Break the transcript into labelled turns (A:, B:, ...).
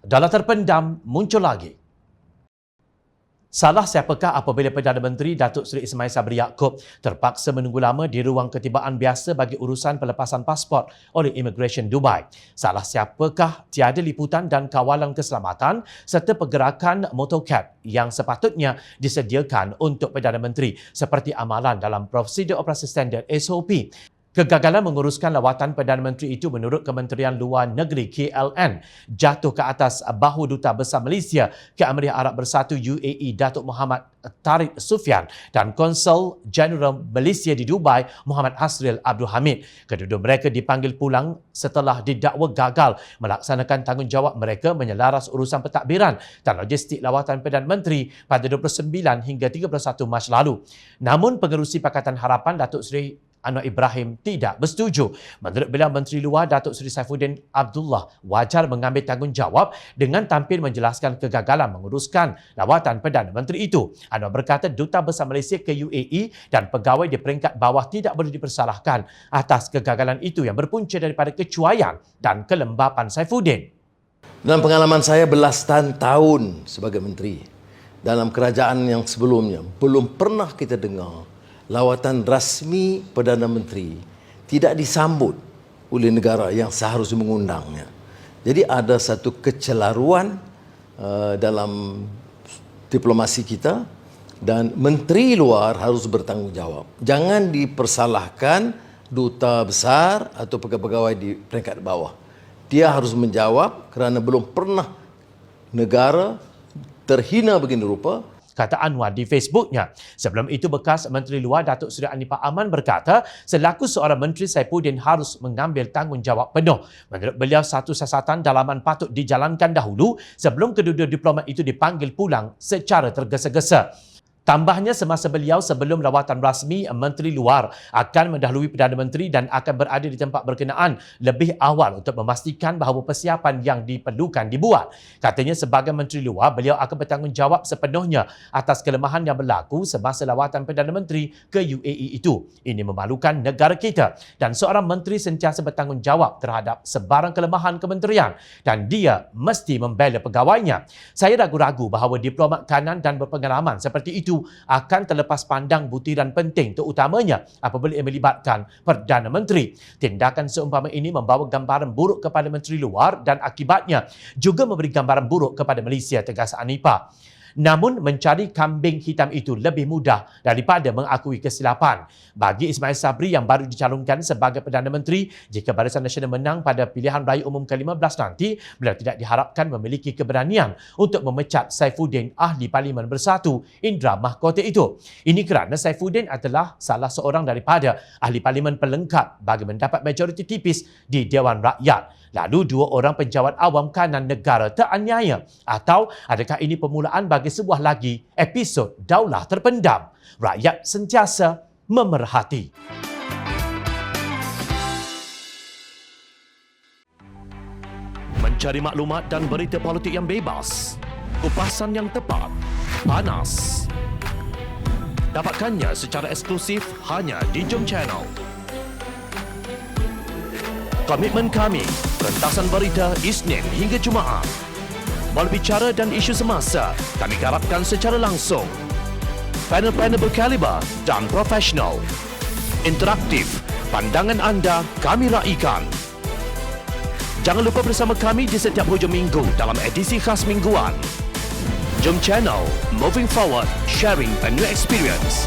A: Dalam terpendam muncul lagi. Salah siapakah apabila Perdana Menteri Datuk Seri Ismail Sabri Yaakob terpaksa menunggu lama di ruang ketibaan biasa bagi urusan pelepasan pasport oleh Immigration Dubai? Salah siapakah tiada liputan dan kawalan keselamatan serta pergerakan motorcab yang sepatutnya disediakan untuk Perdana Menteri seperti amalan dalam Prosedur Operasi Standard SOP? Kegagalan menguruskan lawatan Perdana Menteri itu menurut Kementerian Luar Negeri KLN jatuh ke atas bahu Duta Besar Malaysia ke Emirat Arab Bersatu UAE Datuk Muhammad Tariq Sufyan dan Konsul Jeneral Malaysia di Dubai Muhammad Hasril Abdul Hamid. Kedua-dua mereka dipanggil pulang setelah didakwa gagal melaksanakan tanggungjawab mereka menyelaras urusan pentadbiran dan logistik lawatan Perdana Menteri pada 29 hingga 31 Mac lalu. Namun pengerusi Pakatan Harapan Datuk Seri Anwar Ibrahim tidak bersetuju. Menurut beliau, Menteri Luar Datuk Seri Saifuddin Abdullah wajar mengambil tanggungjawab dengan tampil menjelaskan kegagalan menguruskan lawatan Perdana Menteri itu. Anwar berkata Duta Besar Malaysia ke UAE dan pegawai di peringkat bawah tidak boleh dipersalahkan atas kegagalan itu yang berpunca daripada kecuaian dan kelembapan Saifuddin.
B: Dalam pengalaman saya belasan tahun sebagai menteri, dalam kerajaan yang sebelumnya, belum pernah kita dengar lawatan rasmi Perdana Menteri tidak disambut oleh negara yang seharusnya mengundangnya. Jadi ada satu kecelaruan dalam diplomasi kita dan Menteri Luar harus bertanggungjawab. Jangan dipersalahkan duta besar atau pegawai di peringkat bawah. Dia harus menjawab kerana belum pernah negara terhina begini rupa,
A: kata Anwar di Facebooknya. Sebelum itu, bekas Menteri Luar Datuk Seri Anipah Aman berkata, selaku seorang Menteri Saifuddin harus mengambil tanggungjawab penuh. Menurut beliau, satu siasatan dalaman patut dijalankan dahulu sebelum kedua-dua diplomat itu dipanggil pulang secara tergesa-gesa. Tambahnya, semasa beliau sebelum lawatan rasmi, Menteri Luar akan mendahului Perdana Menteri dan akan berada di tempat berkenaan lebih awal untuk memastikan bahawa persiapan yang diperlukan dibuat. Katanya sebagai Menteri Luar, beliau akan bertanggungjawab sepenuhnya atas kelemahan yang berlaku semasa lawatan Perdana Menteri ke UAE itu. Ini memalukan negara kita dan seorang Menteri sentiasa bertanggungjawab terhadap sebarang kelemahan kementerian dan dia mesti membela pegawainya. Saya ragu-ragu bahawa diplomat kanan dan berpengalaman seperti itu akan terlepas pandang butiran penting terutamanya apabila ia melibatkan Perdana Menteri. Tindakan seumpama ini membawa gambaran buruk kepada Menteri Luar dan akibatnya juga memberi gambaran buruk kepada Malaysia, tegas Anipah. Namun, mencari kambing hitam itu lebih mudah daripada mengakui kesilapan. Bagi Ismail Sabri yang baru dicalonkan sebagai Perdana Menteri, jika Barisan Nasional menang pada pilihan raya umum ke-15 nanti, beliau tidak diharapkan memiliki keberanian untuk memecat Saifuddin, Ahli Parlimen Bersatu Indra Mahkota itu. Ini kerana Saifuddin adalah salah seorang daripada Ahli Parlimen pelengkap bagi mendapat majoriti tipis di Dewan Rakyat. Lalu dua orang penjawat awam kanan negara teraniaya. Atau adakah ini permulaan bagi sebuah lagi episod Daulah Terpendam? Rakyat sentiasa memerhati. Mencari maklumat dan berita politik yang bebas, kupasan yang tepat, panas. Dapatkannya secara eksklusif hanya di Jom Channel. Komitmen kami, rentasan berita Isnin hingga Jumaat. Berbicara dan isu semasa, kami garapkan secara langsung. Panel-panel berkaliber dan profesional. Interaktif, pandangan anda kami raikan. Jangan lupa bersama kami di setiap hujung minggu dalam edisi khas mingguan. Jom Channel, moving forward, sharing a new experience.